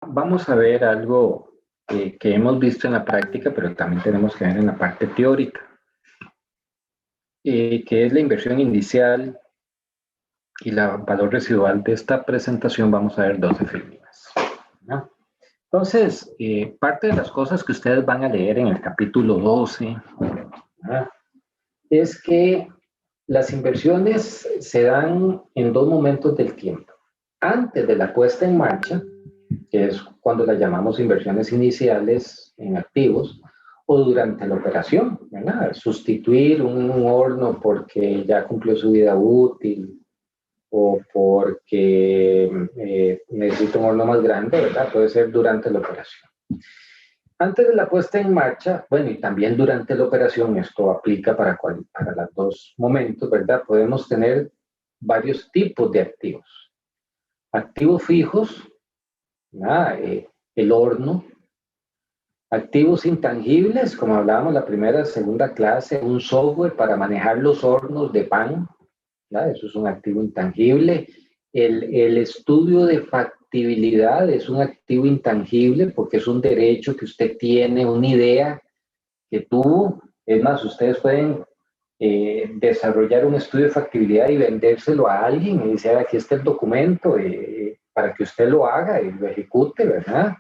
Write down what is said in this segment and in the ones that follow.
Vamos a ver algo que hemos visto en la práctica, pero también tenemos que ver en la parte teórica, que es la inversión inicial y la valor residual. De esta presentación vamos a ver 12 figuras, ¿no? Entonces, parte de las cosas que ustedes van a leer en el capítulo 12, ¿no?, es que las inversiones se dan en dos momentos del tiempo. Antes de la puesta en marcha, que es cuando las llamamos inversiones iniciales en activos, o durante la operación, ¿verdad? Sustituir un horno porque ya cumplió su vida útil o porque necesita un horno más grande, ¿verdad? Puede ser durante la operación. Antes de la puesta en marcha, bueno, y también durante la operación, esto aplica para los dos momentos, ¿verdad? Podemos tener varios tipos de activos. Activos fijos, el horno. Activos intangibles, como hablábamos la primera, segunda clase, un software para manejar los hornos de pan, ¿verdad? Eso es un activo intangible. El estudio de factibilidad es un activo intangible porque es un derecho que usted tiene, una idea que tuvo. Es más, ustedes pueden desarrollar un estudio de factibilidad y vendérselo a alguien y decir, aquí está el documento para que usted lo haga y lo ejecute, ¿verdad?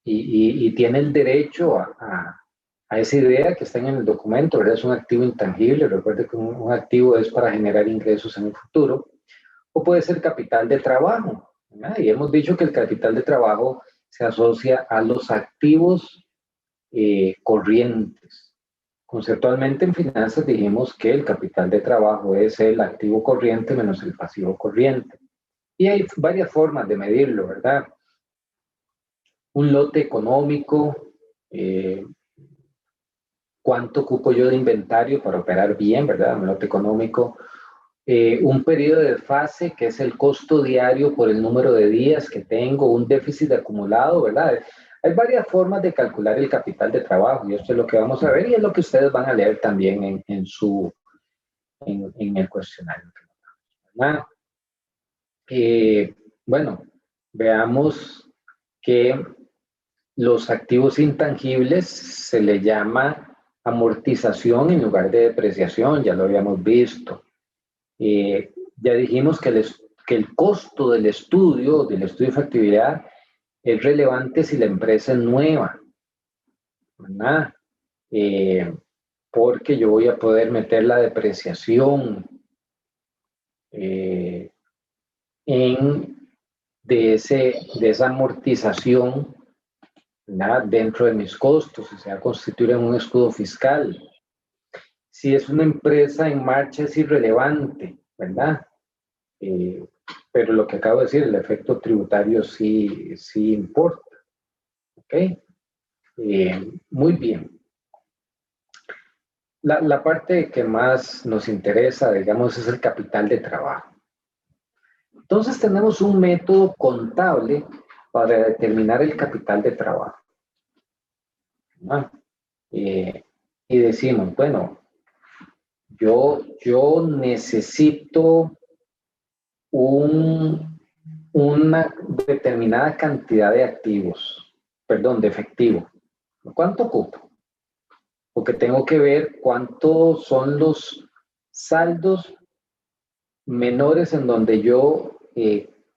Y tiene el derecho a esa idea que está en el documento, ¿verdad? Es un activo intangible. Recuerde que un activo es para generar ingresos en el futuro. O puede ser capital de trabajo, ¿verdad? Y hemos dicho que el capital de trabajo se asocia a los activos corrientes. Conceptualmente en finanzas dijimos que el capital de trabajo es el activo corriente menos el pasivo corriente. Y hay varias formas de medirlo, ¿verdad? Un lote económico, cuánto ocupo yo de inventario para operar bien, ¿verdad? Un lote económico. Un periodo de fase, que es el costo diario por el número de días que tengo, un déficit acumulado, ¿verdad? Hay varias formas de calcular el capital de trabajo y esto es lo que vamos a ver y es lo que ustedes van a leer también en el cuestionario, ¿verdad? Bueno, veamos que los activos intangibles se le llama amortización en lugar de depreciación, ya lo habíamos visto. Ya dijimos que el costo del estudio de factibilidad, es relevante si la empresa es nueva, ¿verdad? Porque yo voy a poder meter la depreciación de esa amortización, ¿verdad?, dentro de mis costos y se va a constituir en un escudo fiscal. Si es una empresa en marcha es irrelevante, ¿verdad? Pero lo que acabo de decir, el efecto tributario sí importa. ¿Ok? Muy bien. La parte que más nos interesa, digamos, es el capital de trabajo. Entonces tenemos un método contable para determinar el capital de trabajo, ¿no? Y decimos, bueno, yo necesito una determinada cantidad de activos, perdón, de efectivo. ¿Cuánto ocupo? Porque tengo que ver cuántos son los saldos menores en donde yo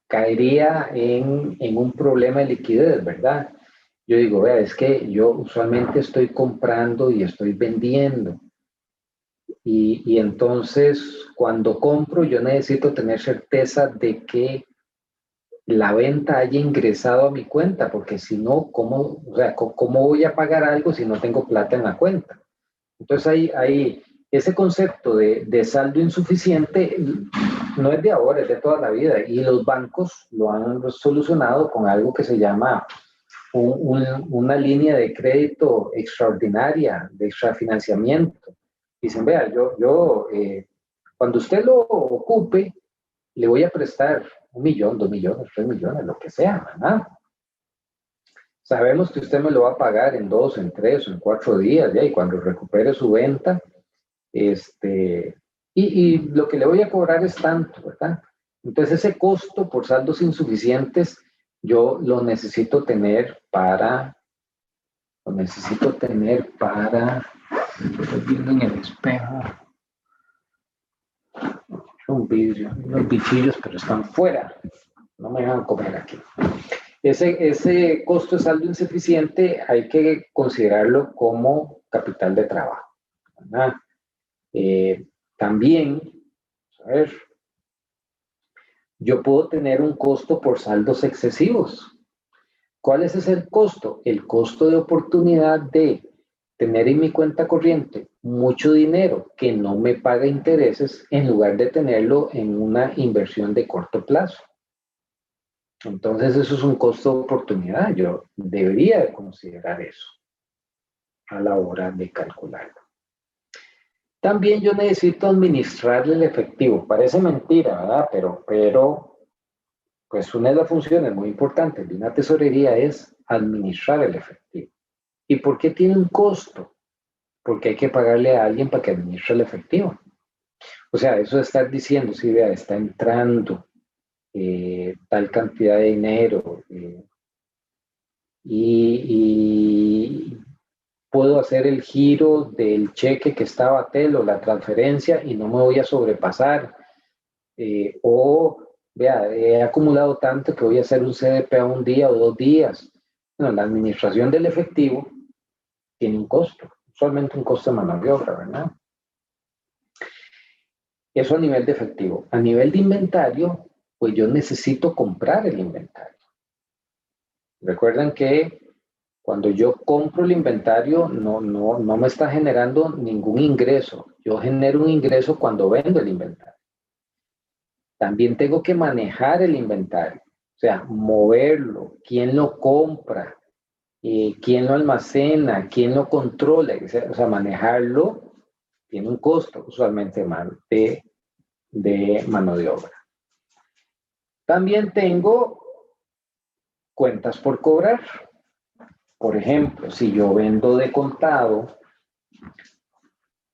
caería en un problema de liquidez, ¿verdad? Yo digo, vea, es que yo usualmente estoy comprando y estoy vendiendo. Y entonces, cuando compro, yo necesito tener certeza de que la venta haya ingresado a mi cuenta, porque si no, ¿cómo voy a pagar algo si no tengo plata en la cuenta? Entonces, hay ese concepto de saldo insuficiente no es de ahora, es de toda la vida. Y los bancos lo han solucionado con algo que se llama una línea de crédito extraordinaria, de extrafinanciamiento. Dicen, vea, cuando usted lo ocupe, le voy a prestar 1 millón, 2 millones, 3 millones, lo que sea, ¿verdad? Sabemos que usted me lo va a pagar en 2, en 3 o en 4 días, ¿ya? Y cuando recupere su venta, y lo que le voy a cobrar es tanto, ¿verdad? Entonces ese costo por saldos insuficientes yo lo necesito tener para, estoy viendo en el espejo, un vidrio, unos bichillos, pero están fuera, no me dejan comer aquí. Ese costo de saldo insuficiente hay que considerarlo como capital de trabajo, ¿verdad? También, a ver, yo puedo tener un costo por saldos excesivos. ¿Cuál es ese costo? El costo de oportunidad de tener en mi cuenta corriente mucho dinero que no me paga intereses en lugar de tenerlo en una inversión de corto plazo. Entonces eso es un costo de oportunidad. Yo debería de considerar eso a la hora de calcularlo. También yo necesito administrar el efectivo. Parece mentira, ¿verdad? Pero pues una de las funciones muy importantes de una tesorería es administrar el efectivo. ¿Y por qué tiene un costo? Porque hay que pagarle a alguien para que administre el efectivo. O sea, eso de estar diciendo, sí, vea, está entrando tal cantidad de dinero y puedo hacer el giro del cheque que estaba a TEL o la transferencia y no me voy a sobrepasar. O, vea, he acumulado tanto que voy a hacer un CDP a un día o 2 días. Bueno, la administración del efectivo tiene un costo, usualmente un costo de mano de obra, ¿verdad? Eso a nivel de efectivo. A nivel de inventario, pues yo necesito comprar el inventario. Recuerden que cuando yo compro el inventario no me está generando ningún ingreso. Yo genero un ingreso cuando vendo el inventario. También tengo que manejar el inventario, o sea, moverlo, quién lo compra, quién lo almacena, quién lo controla, o sea, manejarlo tiene un costo usualmente de mano de obra. También tengo cuentas por cobrar. Por ejemplo, si yo vendo de contado,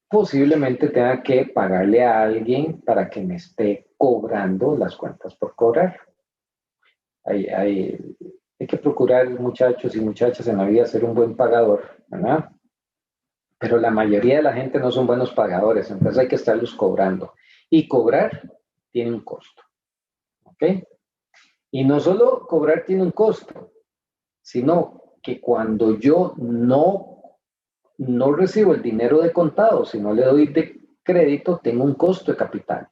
posiblemente tenga que pagarle a alguien para que me esté cobrando las cuentas por cobrar. Hay que procurar, muchachos y muchachas, en la vida ser un buen pagador, ¿verdad? Pero la mayoría de la gente no son buenos pagadores, entonces hay que estarlos cobrando. Y cobrar tiene un costo, ¿ok? Y no solo cobrar tiene un costo, sino que cuando yo no recibo el dinero de contado, si no le doy de crédito, tengo un costo de capital.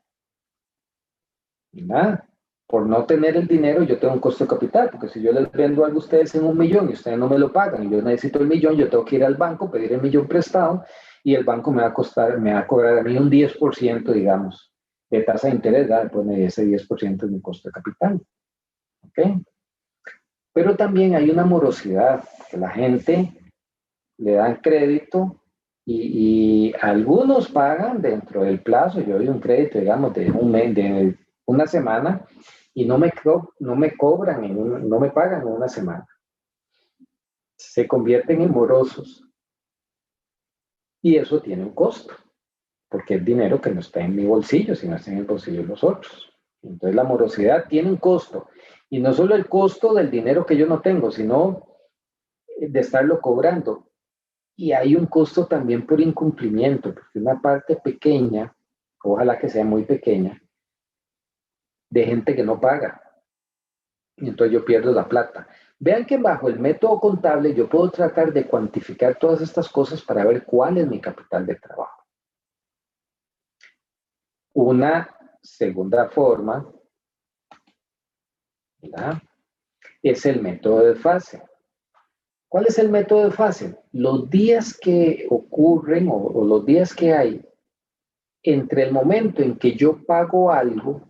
¿Verdad? Por no tener el dinero, yo tengo un costo de capital, porque si yo les vendo algo a ustedes en 1 millón y ustedes no me lo pagan y yo necesito el millón, yo tengo que ir al banco, pedir el millón prestado y el banco me va a cobrar a mí un 10%, digamos, de tasa de interés, ¿verdad? Pues ese 10% es mi costo de capital. ¿Ok? Pero también hay una morosidad, que la gente le dan crédito y algunos pagan dentro del plazo. Yo doy un crédito, digamos, de un mes, de una semana, y no me cobran, no me pagan en una semana. Se convierten en morosos y eso tiene un costo, porque es dinero que no está en mi bolsillo, sino está en el bolsillo de los otros. Entonces la morosidad tiene un costo, y no solo el costo del dinero que yo no tengo, sino de estarlo cobrando. Y hay un costo también por incumplimiento, porque una parte pequeña, ojalá que sea muy pequeña, de gente que no paga. Y entonces yo pierdo la plata. Vean que bajo el método contable yo puedo tratar de cuantificar todas estas cosas para ver cuál es mi capital de trabajo. Una segunda forma, ¿verdad?, es el método de fase. ¿Cuál es el método de fase? Los días que ocurren o los días que hay entre el momento en que yo pago algo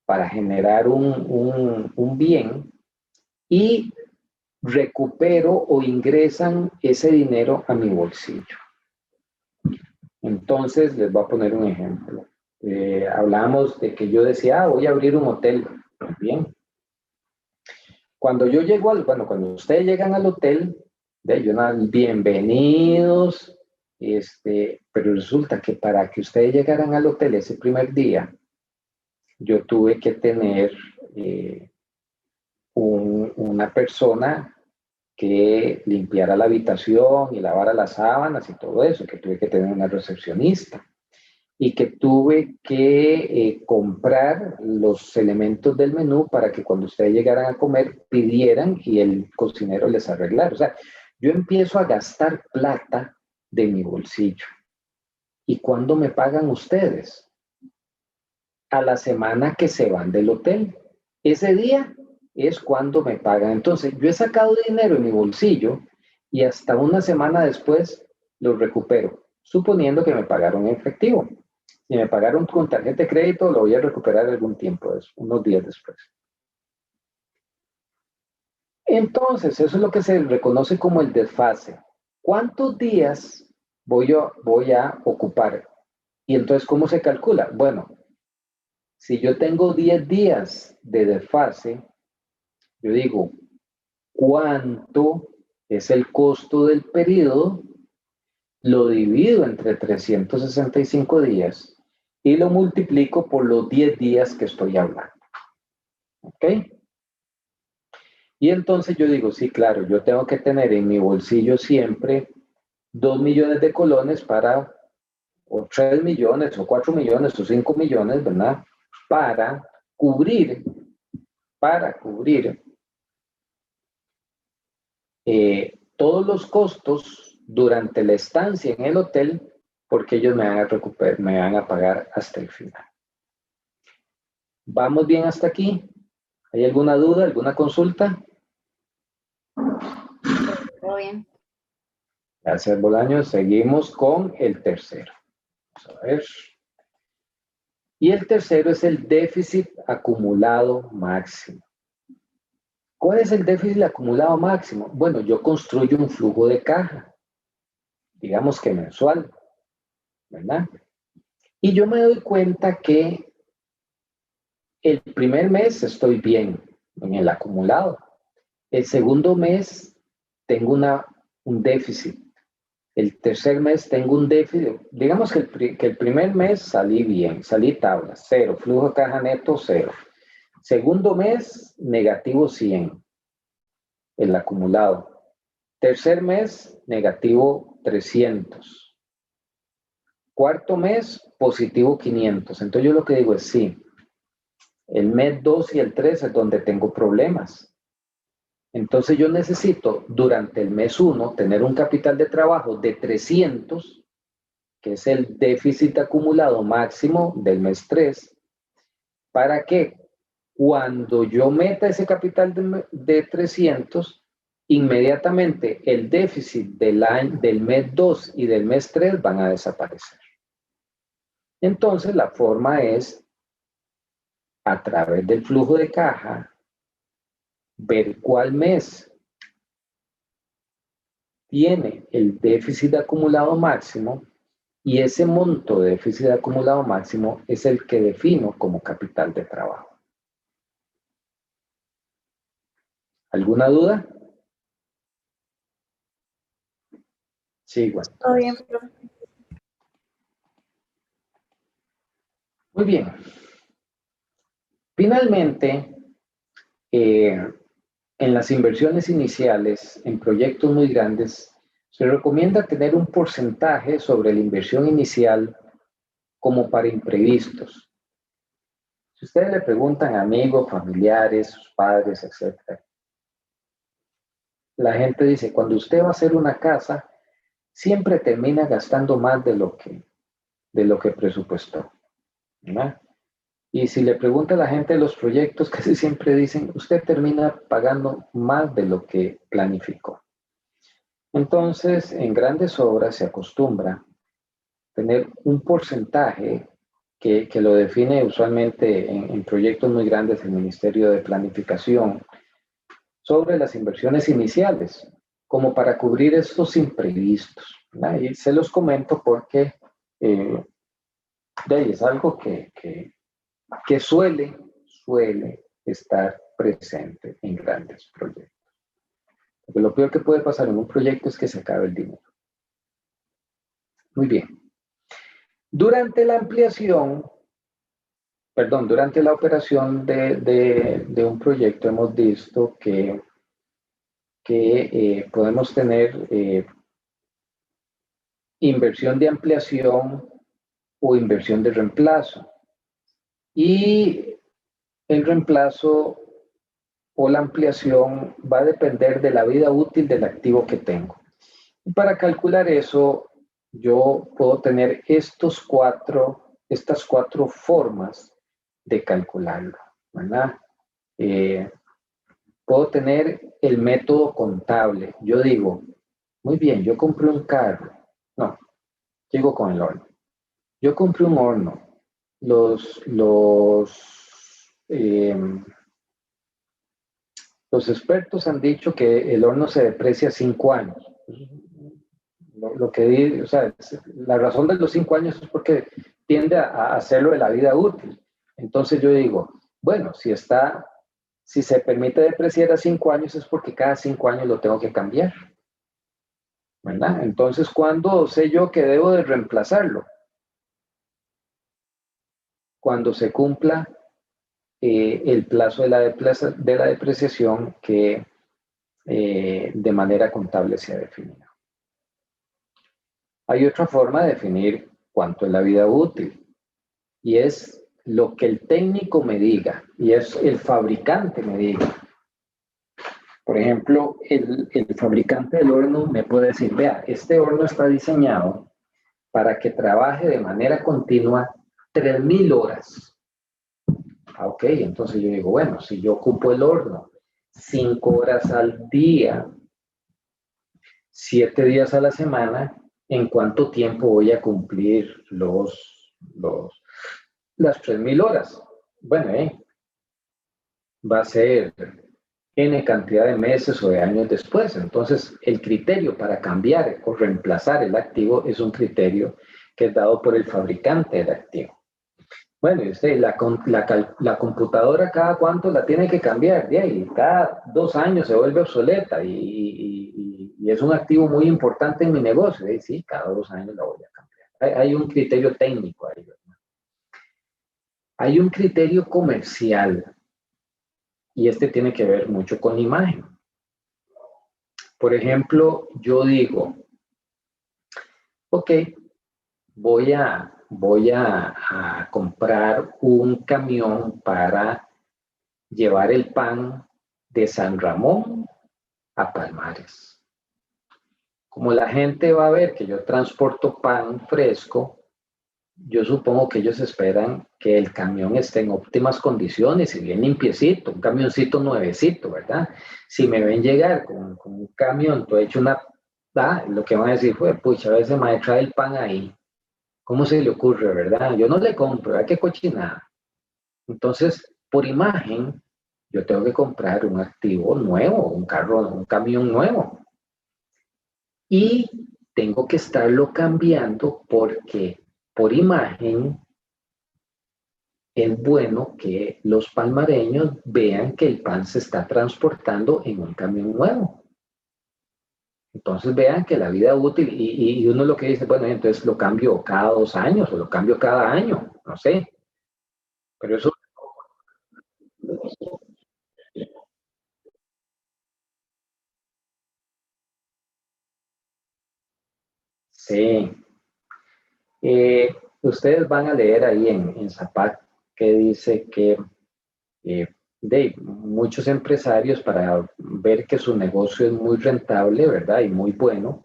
para generar un bien y recupero o ingresan ese dinero a mi bolsillo. Entonces, les voy a poner un ejemplo. Hablamos de que yo decía, voy a abrir un hotel. Bien. Cuando yo llego cuando ustedes llegan al hotel, bienvenidos, pero resulta que para que ustedes llegaran al hotel ese primer día, yo tuve que tener una persona que limpiara la habitación y lavara las sábanas y todo eso, que tuve que tener una recepcionista y que tuve que comprar los elementos del menú para que cuando ustedes llegaran a comer pidieran y el cocinero les arreglara. O sea, yo empiezo a gastar plata de mi bolsillo. ¿Y cuándo me pagan ustedes? A la semana que se van del hotel. Ese día es cuando me pagan. Entonces, yo he sacado dinero en mi bolsillo y hasta una semana después lo recupero, suponiendo que me pagaron en efectivo. Si me pagaron con tarjeta de crédito, lo voy a recuperar algún tiempo, unos días después. Entonces, eso es lo que se reconoce como el desfase. ¿Cuántos días voy a ocupar? Y entonces, ¿cómo se calcula? Bueno, si yo tengo 10 días de desfase, yo digo, ¿cuánto es el costo del periodo? Lo divido entre 365 días y lo multiplico por los 10 días que estoy hablando. ¿Ok? Y entonces yo digo, sí, claro, yo tengo que tener en mi bolsillo siempre 2 millones de colones para, o 3 millones, o 4 millones, o 5 millones, ¿verdad? Para cubrir todos los costos durante la estancia en el hotel, porque ellos me van a pagar hasta el final. ¿Vamos bien hasta aquí? ¿Hay alguna duda, alguna consulta? Todo bien. Gracias, Bolaño. Seguimos con el tercero. Vamos a ver. Y el tercero es el déficit acumulado máximo. ¿Cuál es el déficit acumulado máximo? Bueno, yo construyo un flujo de caja, digamos que mensual, ¿verdad? Y yo me doy cuenta que el primer mes estoy bien en el acumulado. El segundo mes tengo un déficit. El tercer mes tengo un déficit. Digamos que el primer mes salí bien, salí tabla, 0, flujo de caja neto 0. Segundo mes, negativo 100, el acumulado. Tercer mes, negativo 300. Cuarto mes, positivo 500. Entonces yo lo que digo es sí, el mes 2 y el 3 es donde tengo problemas. Entonces yo necesito durante el mes 1 tener un capital de trabajo de 300, que es el déficit acumulado máximo del mes 3, para que cuando yo meta ese capital de 300, inmediatamente el déficit del mes 2 y del mes 3 van a desaparecer. Entonces la forma es a través del flujo de caja ver cuál mes tiene el déficit acumulado máximo y ese monto de déficit acumulado máximo es el que defino como capital de trabajo. ¿Alguna duda? Sí, bueno. Todo bien, profe. Muy bien. Finalmente, en las inversiones iniciales, en proyectos muy grandes, se recomienda tener un porcentaje sobre la inversión inicial como para imprevistos. Si ustedes le preguntan a amigos, familiares, sus padres, etc., la gente dice, cuando usted va a hacer una casa, siempre termina gastando más de lo que presupuestó, ¿verdad? Y si le pregunta a la gente de los proyectos, casi siempre dicen, usted termina pagando más de lo que planificó. Entonces, en grandes obras se acostumbra tener un porcentaje que lo define usualmente en proyectos muy grandes el Ministerio de Planificación sobre las inversiones iniciales, como para cubrir estos imprevistos, ¿verdad? Y se los comento porque es algo que suele estar presente en grandes proyectos. Porque lo peor que puede pasar en un proyecto es que se acabe el dinero. Muy bien. Durante la ampliación, perdón, durante la operación de un proyecto hemos visto que podemos tener inversión de ampliación o inversión de reemplazo. Y el reemplazo o la ampliación va a depender de la vida útil del activo que tengo. Y para calcular eso, yo puedo tener estas cuatro formas de calcularlo, ¿verdad? Puedo tener el método contable. Yo digo, muy bien, yo compré un carro. No, llego con el horno. Yo compré un horno. Los expertos han dicho que el horno se deprecia 5 años. Lo que, o sea, la razón de los 5 años es porque tiende a hacerlo de la vida útil. Entonces yo digo, bueno, si se permite depreciar a 5 años es porque cada 5 años lo tengo que cambiar, ¿verdad? Entonces, ¿cuándo sé yo que debo de reemplazarlo? Cuando se cumpla el plazo de la depreciación que de manera contable se ha definido. Hay otra forma de definir cuánto es la vida útil y es lo que el técnico me diga y es el fabricante me diga. Por ejemplo, el fabricante del horno me puede decir, vea, este horno está diseñado para que trabaje de manera continua 3.000 horas. Ok, entonces yo digo, bueno, si yo ocupo el horno 5 horas al día, 7 días a la semana, ¿en cuánto tiempo voy a cumplir las 3.000 horas? Bueno, va a ser N cantidad de meses o de años después. Entonces, el criterio para cambiar o reemplazar el activo es un criterio que es dado por el fabricante del activo. Bueno, y usted, la computadora, ¿cada cuánto la tiene que cambiar? De ahí, cada 2 años se vuelve obsoleta y es un activo muy importante en mi negocio. Sí, cada 2 años la voy a cambiar. Hay un criterio técnico ahí, ¿verdad? Hay un criterio comercial y este tiene que ver mucho con la imagen. Por ejemplo, yo digo, ok, voy a comprar un camión para llevar el pan de San Ramón a Palmares. Como la gente va a ver que yo transporto pan fresco, yo supongo que ellos esperan que el camión esté en óptimas condiciones y bien limpiecito, un camioncito nuevecito, ¿verdad? Si me ven llegar con un camión todo hecho lo que van a decir fue, pucha, a veces me trae el pan ahí. ¿Cómo se le ocurre, verdad? Yo no le compro, ¿verdad? Qué cochinada. Entonces, por imagen, yo tengo que comprar un activo nuevo, un camión nuevo. Y tengo que estarlo cambiando porque por imagen es bueno que los palmareños vean que el pan se está transportando en un camión nuevo. Entonces vean que la vida útil, y uno lo que dice, bueno, entonces lo cambio cada 2 años o lo cambio cada año, no sé. Pero eso sí. Ustedes van a leer ahí en Zapac que dice que muchos empresarios para ver que su negocio es muy rentable, ¿verdad? Y muy bueno,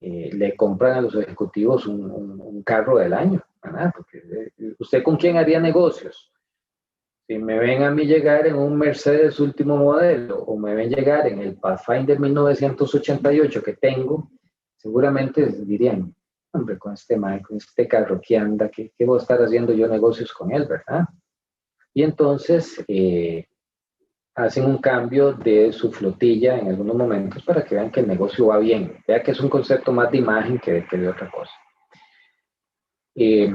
le compran a los ejecutivos un carro del año, ¿verdad? Porque ¿usted con quién haría negocios? Si me ven a mí llegar en un Mercedes último modelo o me ven llegar en el Pathfinder 1988 que tengo, seguramente dirían, hombre, con este carro que anda, ¿qué voy a estar haciendo yo negocios con él, verdad? Y entonces hacen un cambio de su flotilla en algunos momentos para que vean que el negocio va bien. Vea que es un concepto más de imagen que de otra cosa. Eh,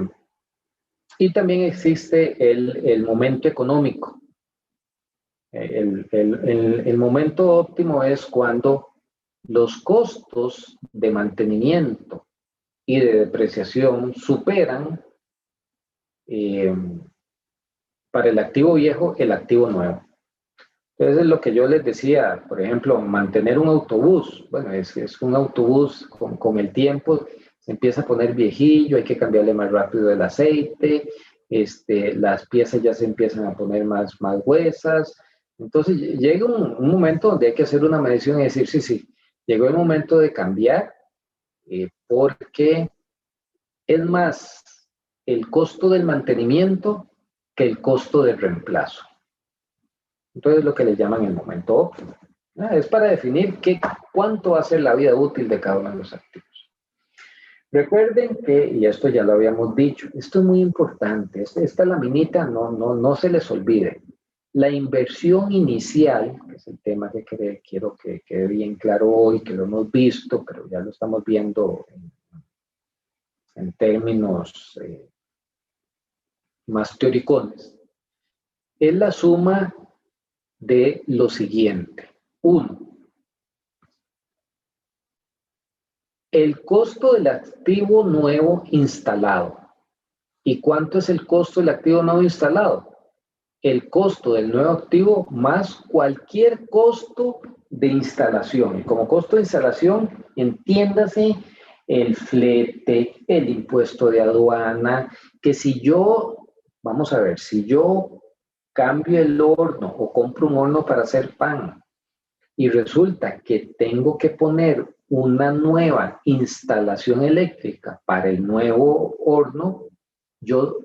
y también existe el momento económico. El momento óptimo es cuando los costos de mantenimiento y de depreciación superan para el activo viejo el activo nuevo. Entonces es lo que yo les decía, por ejemplo, mantener un autobús. Bueno, es un autobús con el tiempo, se empieza a poner viejillo, hay que cambiarle más rápido el aceite, las piezas ya se empiezan a poner más gruesas. Entonces llega un momento donde hay que hacer una medición y decir, sí, llegó el momento de cambiar, porque es más el costo del mantenimiento que el costo del reemplazo. Entonces lo que le llaman el momento óptimo. Es para definir cuánto va a ser la vida útil de cada uno de los activos. Recuerden que, y esto ya lo habíamos dicho, esto es muy importante, esta laminita no se les olvide. La inversión inicial, que es el tema que quiero que quede bien claro hoy, que lo hemos visto, pero ya lo estamos viendo en términos más teoricones, es la suma de lo siguiente. 1. El costo del activo nuevo instalado. ¿Y cuánto es el costo del activo nuevo instalado? El costo del nuevo activo más cualquier costo de instalación. Y como costo de instalación, entiéndase el flete, el impuesto de aduana, que si yo cambio el horno o compro un horno para hacer pan y resulta que tengo que poner una nueva instalación eléctrica para el nuevo horno, yo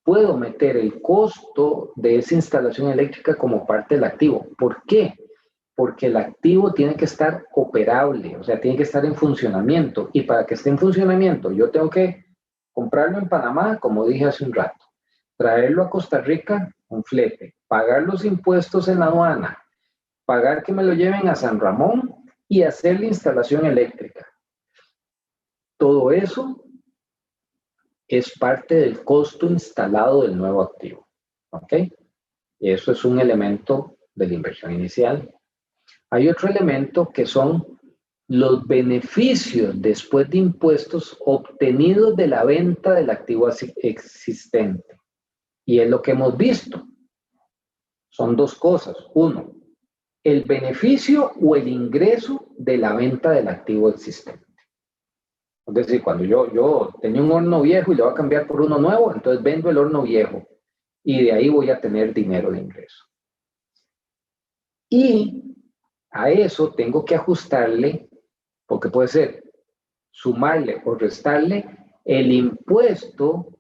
puedo meter el costo de esa instalación eléctrica como parte del activo. ¿Por qué? Porque el activo tiene que estar operable, o sea, tiene que estar en funcionamiento. Y para que esté en funcionamiento, yo tengo que comprarlo en Panamá, como dije hace un rato, traerlo a Costa Rica, un flete, pagar los impuestos en la aduana, pagar que me lo lleven a San Ramón y hacer la instalación eléctrica. Todo eso es parte del costo instalado del nuevo activo. ¿Ok? Y eso es un elemento de la inversión inicial. Hay otro elemento que son los beneficios después de impuestos obtenidos de la venta del activo existente. Y es lo que hemos visto. Son dos cosas. Uno, el beneficio o el ingreso de la venta del activo existente. Es decir, cuando yo tenía un horno viejo y lo voy a cambiar por uno nuevo, entonces vendo el horno viejo y de ahí voy a tener dinero de ingreso. Y a eso tengo que ajustarle, porque puede ser sumarle o restarle el impuesto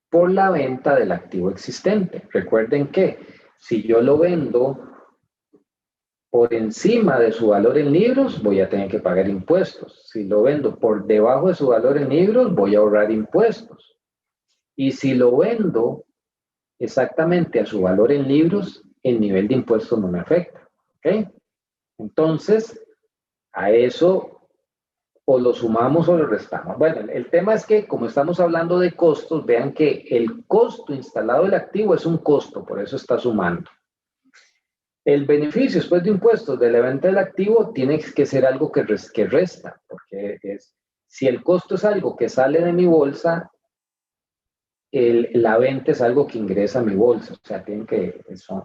por la venta del activo existente. Recuerden que si yo lo vendo por encima de su valor en libros, voy a tener que pagar impuestos. Si lo vendo por debajo de su valor en libros, voy a ahorrar impuestos. Y si lo vendo exactamente a su valor en libros, el nivel de impuestos no me afecta. ¿Ok? Entonces, a eso o lo sumamos o lo restamos. Bueno, el tema es que como estamos hablando de costos, vean que el costo instalado del activo es un costo, por eso está sumando. El beneficio después de impuestos de la venta del activo tiene que ser algo que resta, porque si el costo es algo que sale de mi bolsa, la venta es algo que ingresa a mi bolsa, o sea,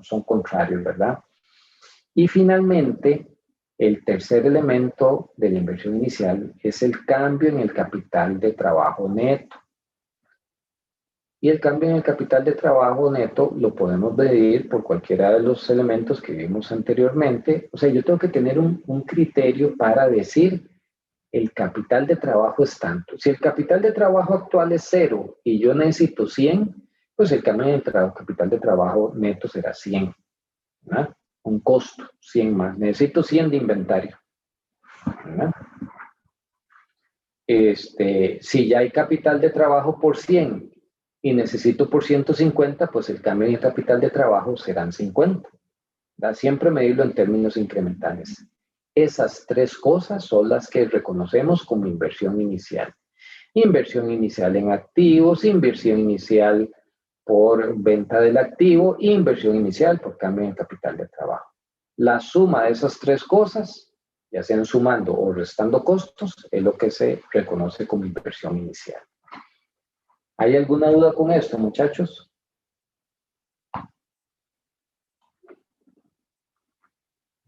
son contrarios, ¿verdad? Y finalmente, el tercer elemento de la inversión inicial es el cambio en el capital de trabajo neto. Y el cambio en el capital de trabajo neto lo podemos medir por cualquiera de los elementos que vimos anteriormente. O sea, yo tengo que tener un criterio para decir el capital de trabajo es tanto. Si el capital de trabajo actual es 0 y yo necesito 100, pues el cambio en el capital de trabajo neto será 100. ¿Verdad? Un costo, 100 más. Necesito 100 de inventario. ¿Verdad? Si ya hay capital de trabajo por 100 y necesito por 150, pues el cambio en el capital de trabajo serán 50. ¿Verdad? Siempre medirlo en términos incrementales. Esas tres cosas son las que reconocemos como inversión inicial. Inversión inicial en activos, inversión inicial por venta del activo e inversión inicial por cambio en capital de trabajo. La suma de esas tres cosas, ya sean sumando o restando costos, es lo que se reconoce como inversión inicial. ¿Hay alguna duda con esto, muchachos?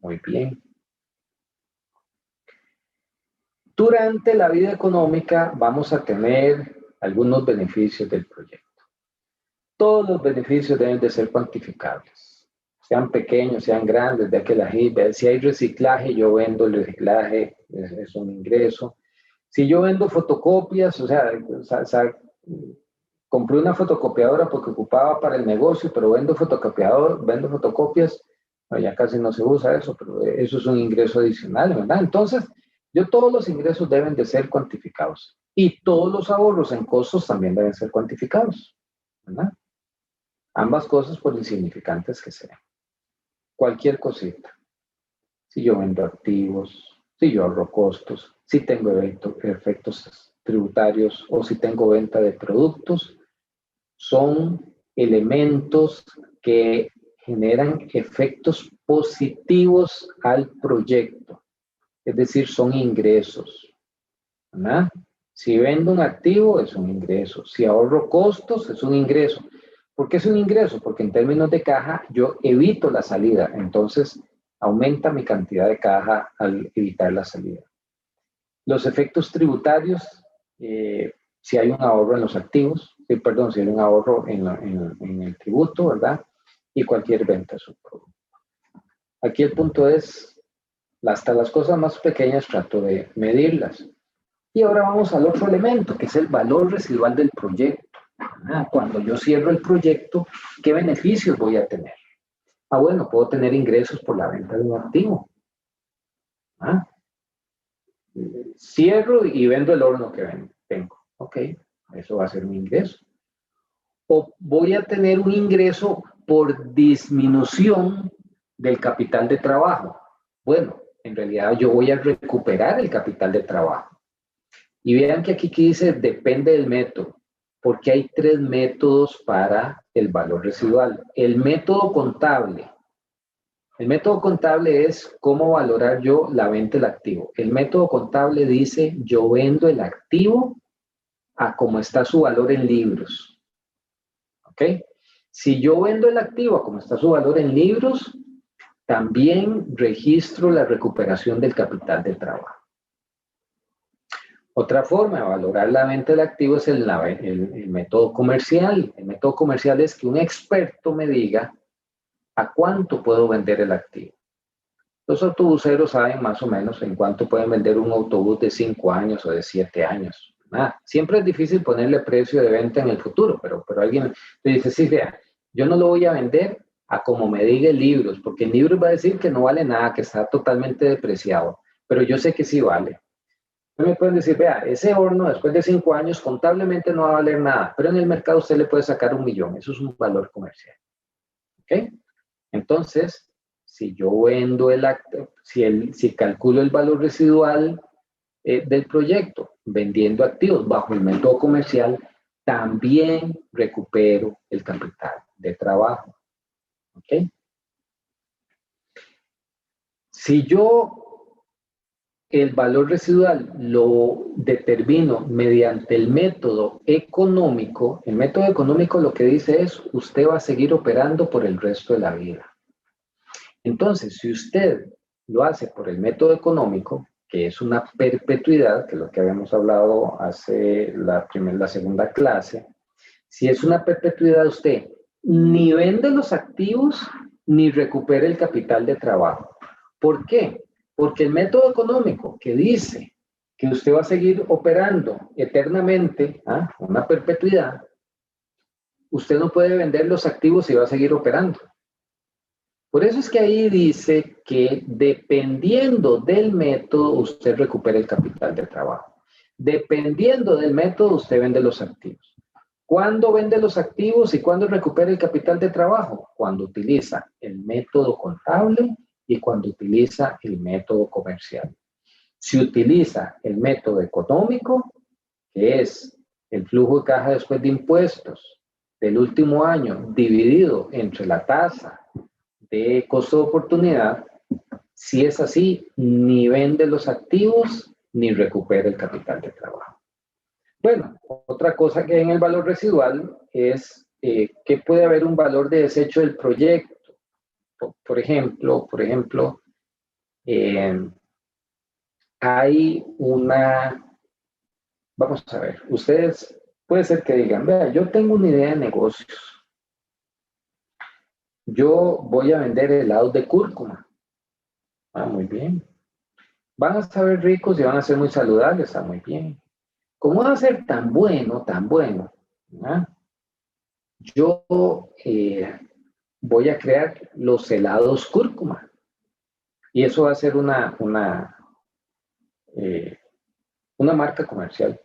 Muy bien. Durante la vida económica vamos a tener algunos beneficios del proyecto. Todos los beneficios deben de ser cuantificables, sean pequeños, sean grandes, de que la gente, si hay reciclaje, yo vendo el reciclaje, es un ingreso. Si yo vendo fotocopias, o sea, compré una fotocopiadora porque ocupaba para el negocio, pero vendo fotocopias, bueno, ya casi no se usa eso, pero eso es un ingreso adicional, ¿verdad? Entonces, todos los ingresos deben de ser cuantificados y todos los ahorros en costos también deben ser cuantificados, ¿verdad? Ambas cosas por insignificantes que sean. Cualquier cosita. Si yo vendo activos, si yo ahorro costos, si tengo efectos tributarios o si tengo venta de productos, son elementos que generan efectos positivos al proyecto. Es decir, son ingresos, ¿verdad? Si vendo un activo, es un ingreso. Si ahorro costos, es un ingreso. ¿Por qué es un ingreso? Porque en términos de caja, yo evito la salida. Entonces, aumenta mi cantidad de caja al evitar la salida. Los efectos tributarios, si hay un ahorro en los activos, si hay un ahorro en el tributo, ¿verdad? Y cualquier venta de su producto. Aquí el punto es, hasta las cosas más pequeñas trato de medirlas. Y ahora vamos al otro elemento, que es el valor residual del proyecto. Cuando yo cierro el proyecto, ¿qué beneficios voy a tener? Bueno, puedo tener ingresos por la venta de un activo. Cierro y vendo el horno que tengo. Ok, eso va a ser un ingreso. O voy a tener un ingreso por disminución del capital de trabajo. Bueno, en realidad yo voy a recuperar el capital de trabajo. Y vean que aquí dice depende del método, porque hay 3 métodos para el valor residual. El método contable. El método contable es cómo valorar yo la venta del activo. El método contable dice yo vendo el activo a cómo está su valor en libros. ¿Ok? Si yo vendo el activo a cómo está su valor en libros, también registro la recuperación del capital de trabajo. Otra forma de valorar la venta del activo es el método comercial. El método comercial es que un experto me diga a cuánto puedo vender el activo. Los autobuseros saben más o menos en cuánto pueden vender un autobús de 5 años o de 7 años. Siempre es difícil ponerle precio de venta en el futuro, pero alguien te dice, sí, vea, yo no lo voy a vender a como me diga el libros, porque el libro va a decir que no vale nada, que está totalmente depreciado, pero yo sé que sí vale. Me pueden decir, vea, ese horno después de 5 años contablemente no va a valer nada, pero en el mercado usted le puede sacar 1 millón, eso es un valor comercial. ¿Ok? Entonces, si yo vendo el activo, si calculo el valor residual del proyecto vendiendo activos bajo el método comercial, también recupero el capital de trabajo. ¿Ok? Si yo el valor residual lo determino mediante el método económico lo que dice es, usted va a seguir operando por el resto de la vida. Entonces, si usted lo hace por el método económico, que es una perpetuidad, que es lo que habíamos hablado hace la segunda clase, si es una perpetuidad, usted ni vende los activos ni recupera el capital de trabajo. ¿Por qué? Porque el método económico que dice que usted va a seguir operando eternamente, una perpetuidad, usted no puede vender los activos y va a seguir operando. Por eso es que ahí dice que dependiendo del método, usted recupera el capital de trabajo. Dependiendo del método, usted vende los activos. ¿Cuándo vende los activos y cuándo recupera el capital de trabajo? Cuando utiliza el método contable y cuando utiliza el método comercial. Si utiliza el método económico, que es el flujo de caja después de impuestos del último año dividido entre la tasa de costo de oportunidad, si es así, ni vende los activos ni recupera el capital de trabajo. Bueno, otra cosa que hay en el valor residual es que puede haber un valor de desecho del proyecto. Por ejemplo, hay vamos a ver, ustedes puede ser que digan, vea, yo tengo una idea de negocios, yo voy a vender helados de cúrcuma. Ah, muy bien. Van a saber ricos y van a ser muy saludables, está muy bien. ¿Cómo va a ser tan bueno, tan bueno? ¿Ah? Yo voy a crear los helados cúrcuma y eso va a ser eh, una marca comercial.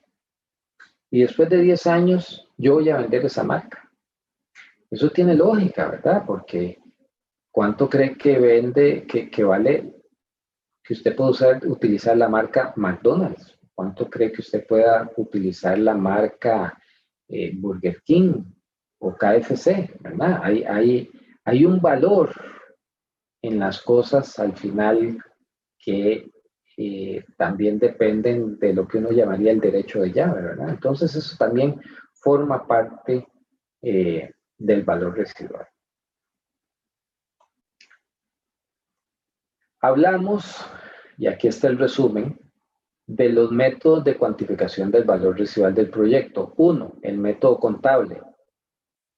Y después de 10 años yo voy a vender esa marca. Eso tiene lógica, ¿verdad? Porque ¿cuánto cree que vende, que vale, que usted puede utilizar la marca McDonald's? ¿Cuánto cree que usted pueda utilizar la marca Burger King o KFC? ¿Verdad? Hay un valor en las cosas al final que también dependen de lo que uno llamaría el derecho de llave, ¿verdad? Entonces eso también forma parte del valor residual. Hablamos, y aquí está el resumen, de los métodos de cuantificación del valor residual del proyecto. Uno, el método contable,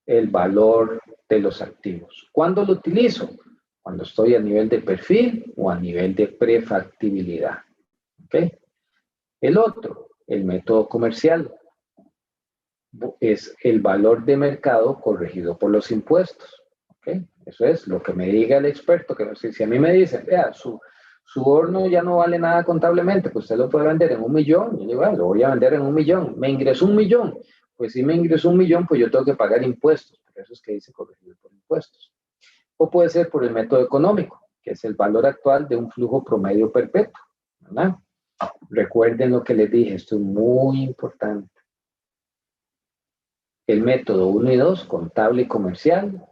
el valor de los activos. ¿Cuándo lo utilizo? Cuando estoy a nivel de perfil o a nivel de prefactibilidad. ¿Ok? El otro, el método comercial, es el valor de mercado corregido por los impuestos. ¿Ok? Eso es lo que me diga el experto, que no sé, si a mí me dicen, vea, su horno ya no vale nada contablemente, pues usted lo puede vender en 1 millón, yo digo, lo voy a vender en 1 millón, me ingresó 1 millón, pues si me ingresó 1 millón, pues yo tengo que pagar impuestos, por eso es que dice corregido por impuestos. O puede ser por el método económico, que es el valor actual de un flujo promedio perpetuo, ¿verdad? Recuerden lo que les dije, esto es muy importante. El método 1 y 2, contable y comercial,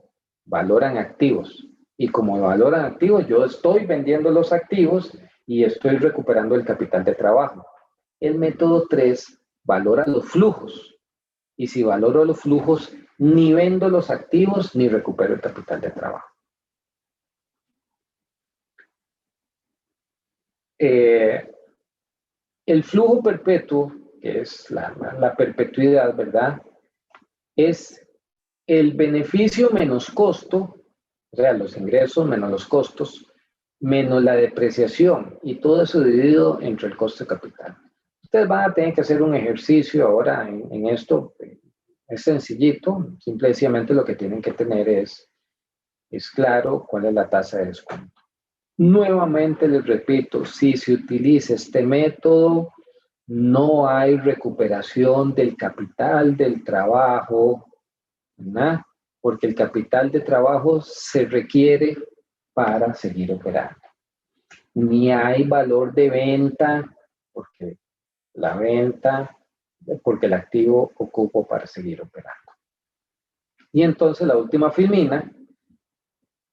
valoran activos. Y como valoran activos, yo estoy vendiendo los activos y estoy recuperando el capital de trabajo. El método 3 valora los flujos. Y si valoro los flujos, ni vendo los activos ni recupero el capital de trabajo. El flujo perpetuo, que es la perpetuidad, ¿verdad? Es el beneficio menos costo, o sea, los ingresos menos los costos, menos la depreciación, y todo eso dividido entre el costo de capital. Ustedes van a tener que hacer un ejercicio ahora en esto, es sencillito, simplemente lo que tienen que tener es claro cuál es la tasa de descuento. Nuevamente les repito, si se utiliza este método, no hay recuperación del capital del trabajo, ¿verdad? Porque el capital de trabajo se requiere para seguir operando. Ni hay valor de venta, porque la venta, porque el activo ocupo para seguir operando. Y entonces la última filmina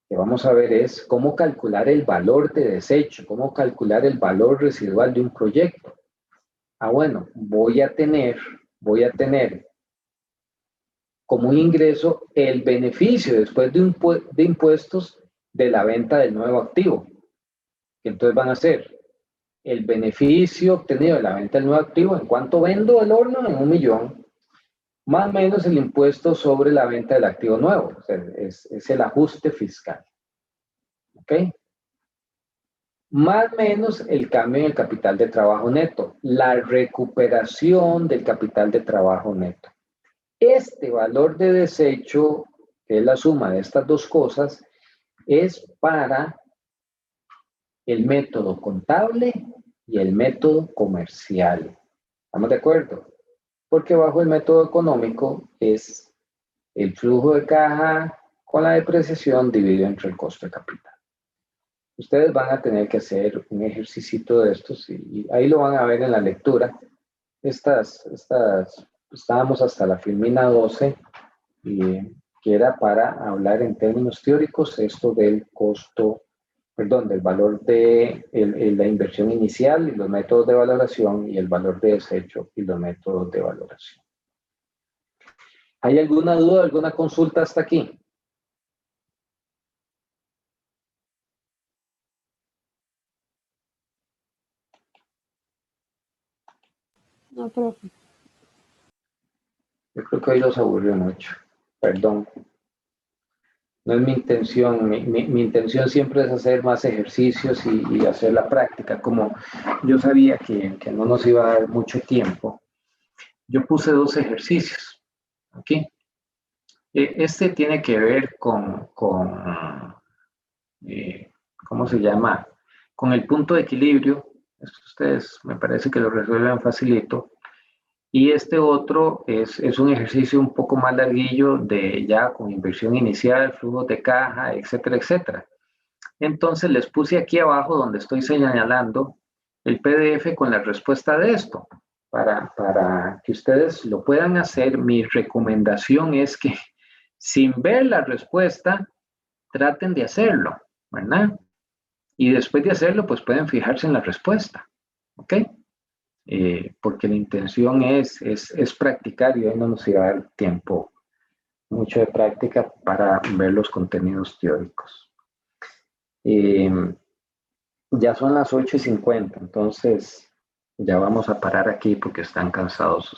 que vamos a ver es cómo calcular el valor de desecho, cómo calcular el valor residual de un proyecto. Bueno, voy a tener como un ingreso el beneficio después de impuestos de la venta del nuevo activo. Entonces van a ser el beneficio obtenido de la venta del nuevo activo, en cuánto vendo el horno, en 1 millón, más o menos el impuesto sobre la venta del activo nuevo. O sea, es el ajuste fiscal. ¿Ok? Más o menos el cambio en el capital de trabajo neto, la recuperación del capital de trabajo neto. Este valor de desecho, que es la suma de estas dos cosas, es para el método contable y el método comercial. ¿Estamos de acuerdo? Porque bajo el método económico es el flujo de caja con la depreciación dividido entre el costo de capital. Ustedes van a tener que hacer un ejercicio de estos y ahí lo van a ver en la lectura. Estábamos hasta la filmina 12, que era para hablar en términos teóricos esto del costo, perdón, del valor de la inversión inicial y los métodos de valoración y el valor de desecho y los métodos de valoración. ¿Hay alguna duda, alguna consulta hasta aquí? No, profe. Yo creo que hoy los aburrió mucho. Perdón. No es mi intención. Mi intención siempre es hacer más ejercicios y hacer la práctica. Como yo sabía que no nos iba a dar mucho tiempo, yo puse 2 ejercicios. Aquí. Este tiene que ver ¿cómo se llama? Con el punto de equilibrio. Ustedes me parece que lo resuelven facilito. Y este otro es un ejercicio un poco más larguillo de ya con inversión inicial, flujos de caja, etcétera, etcétera. Entonces les puse aquí abajo donde estoy señalando el PDF con la respuesta de esto. Para que ustedes lo puedan hacer, mi recomendación es que sin ver la respuesta, traten de hacerlo, ¿verdad? Y después de hacerlo, pues pueden fijarse en la respuesta, ¿ok? Porque la intención es practicar y hoy no nos iba a dar tiempo mucho de práctica para ver los contenidos teóricos. Ya son las 8:50, entonces ya vamos a parar aquí porque están cansados